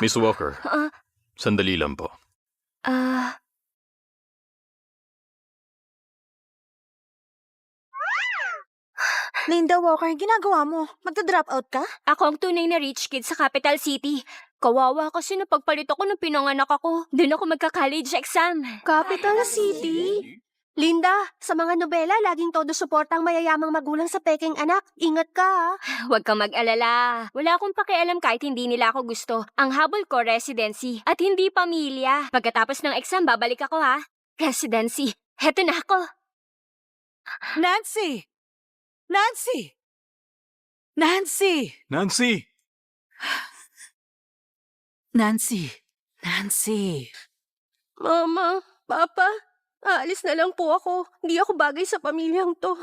Miss Walker, Ah, sandali lang po. ah... Linda Walker, ginagawa mo? Magda-drop out ka? Ako ang tunay na rich kid sa capital city. Kawawa kasi napagpalit ako nung pinanganak ako. Doon ako magka-college exam. Capital City? Linda, sa mga nobela, laging todo suporta ang mayayamang magulang sa peking anak. Ingat ka, ha? Huwag kang mag-alala. Wala akong pakialam kahit hindi nila ako gusto. Ang habol ko, residency. At hindi pamilya. Pagkatapos ng exam, babalik ako ha. Residency. Heto na ako. Nancy! Nancy! Nancy! Nancy! Nancy! Nancy! Mama, Papa, aalis na lang po ako. Hindi ako bagay sa pamilyang to.